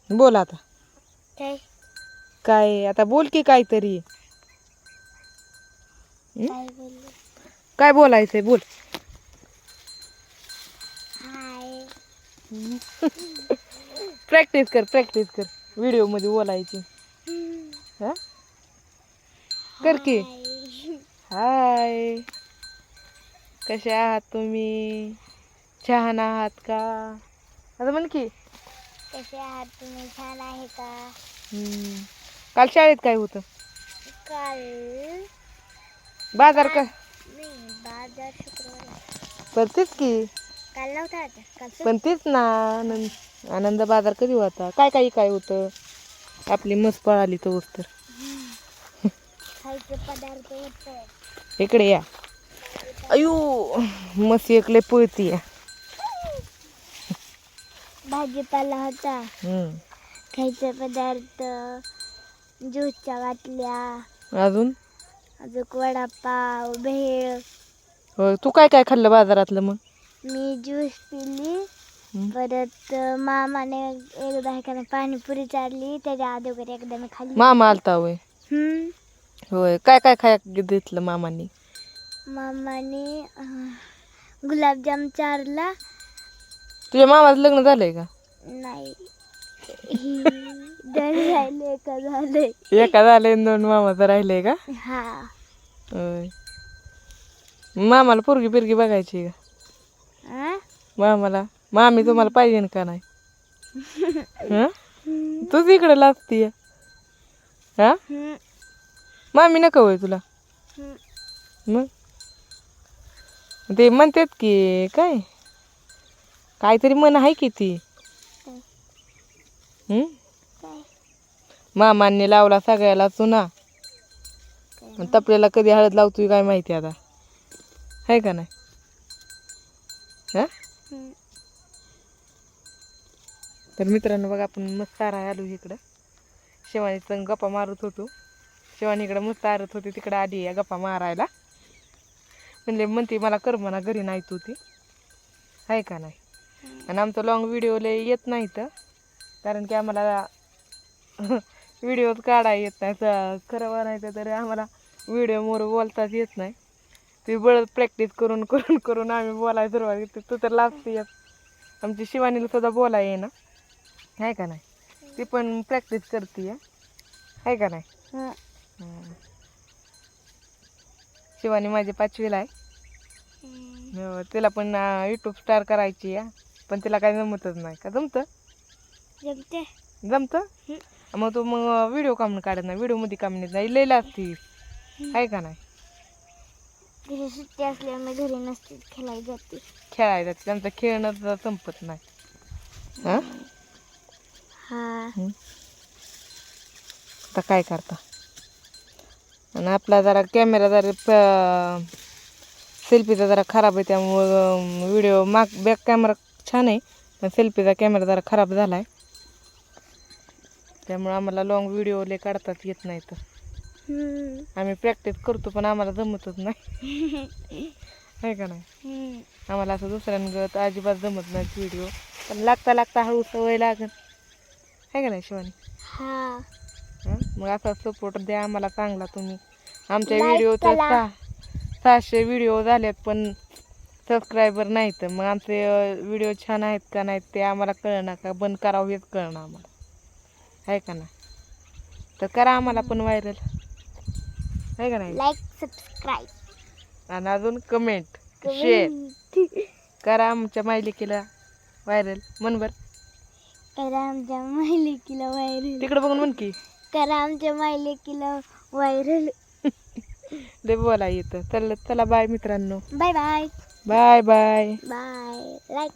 बोल आता. काय काय आता बोल की काहीतरी. काय बोलू? काय बोलायचंय बोल. हाय. प्रॅक्टिस कर व्हिडिओ मध्ये बोलायची. हा कर की. हाय, कसे आहात तुम्ही? छान आहात का? आता म्हण की. कसे आहात तुम्ही? छान आहे का? काल शाळेत काय होतं? काल बाजार का? नाही, बाजार शुक्रवार. पण तेच की. काल नव्हता आता. काल पण तेच ना, आनंद बाजार कधी होता? काय होतं? आपली मस्त पळाली तर खायचे पदार्थ होते. इकडे या. अयो, मस्त एकले पळती. भाजीपाला होता. खायचे पदार्थ, ज्यूसच्या बाटल्या, अजून वडापाव, भेळ. होय, तू काय काय खाल्लं बाजारातलं मग? मी ज्यूस पिली. परत मामाने एकदा एखादा पाणीपुरी चालली, त्याच्या अगोदर एकदा मी खाल्ली. मामा आलता होय? होय, काय काय खाय घेतलं मामांनी? मामाने गुलाबजाम चारला. तुझ्या मामाचं लग्न झालंय का? नाही. दोन राहिले, एका झालंय. एका झालंय, 2 मामाचं राहिलंय का? हा. होय. मामाला पोरगी बिरगी बघायची का? मामाला मामी तुम्हाला पाहिजे का नाही? तूच इकडे लागतीय. हा, मामी नका होय तुला? मग ते म्हणतात की काय, काहीतरी मन आहे की ती. मामांनी लावला सगळ्याला चुना, तपल्याला कधी हळद लावतोय काय माहिती आता. आहे का नाही? हा. तर मित्रांनो बघा, आपण मस्त आलो इकडं. शिवानी संग गप्पा मारत होतो. शिवानी इकडं मस्त आरत होती, तिकडं आली या गप्पा मारायला. म्हणते मला कर म्हणा, घरी नाही तू ती. आहे का नाही? आणि आमचं लॉंग व्हिडिओ लय येत नाही तर, कारण की आम्हाला व्हिडिओ काढा येत नाही. खरं म्हणायचं तर आम्हाला व्हिडिओ मोर बोलताच येत नाही. ती बळच प्रॅक्टिस करून करून करून आम्ही बोलायला सुरुवात करते. तू तर लागते. आमची शिवानीला सुद्धा बोलाय आहे ना. आहे का नाही? ती पण प्रॅक्टिस करते. आहे का नाही? शिवानी माझी 5वीला आहे. तिला पण यूट्यूब स्टार करायची आहे, पण तिला काही जमतच नाही. का जमतं? जमतं. मग तू व्हिडिओ कामून काढत नाही? व्हिडिओ मध्ये काम नाही, लई लागती. आहे का नाही? घरी सुट्टी असल्यावर मी घरी नसते, खेळायला जाते. खेळायला त्यांचं खेळणं संपत नाही. आता काय करता? आणि आपला जरा कॅमेरा जरा सेल्फीचा जरा खराब आहे, त्यामुळं व्हिडिओ बॅक कॅमेरा छान आहे, पण सेल्फीचा कॅमेरा जरा खराब झाला आहे. त्यामुळे आम्हाला लॉंग व्हिडिओ लय काढतात येत नाही. तर आम्ही प्रॅक्टिस करतो, पण आम्हाला जमतच नाही. आहे का नाही? आम्हाला असं दुसऱ्यांगत अजिबात जमत नाही व्हिडिओ, पण लागता हळू सवय लागेल. आहे का नाही शिवानी? मग असा सपोर्ट द्या आम्हाला चांगला तुम्ही. आमच्या व्हिडिओ तर 600 व्हिडिओ झालेत, पण सबस्क्रायबर नाही. तर मग आमचे व्हिडिओ छान आहेत का नाहीत ते आम्हाला कळणार का बंद करावं हेच कळणार आम्हाला. आहे का नाही? तर करा आम्हाला पण व्हायरल. आहे का नाही? लाईक, सबस्क्राईब आणि अजून कमेंट शेअर करा. आमच्या मायलिकीला व्हायरल मनभर करा. आमच्या मायलेकीला व्हायरल. तिकडे बघून म्हण की, करा आमच्या मायलेकीला व्हायरल. लय बोला येतं. चला बाय मित्रांनो. Bye bye. Bye bye. Bye. Like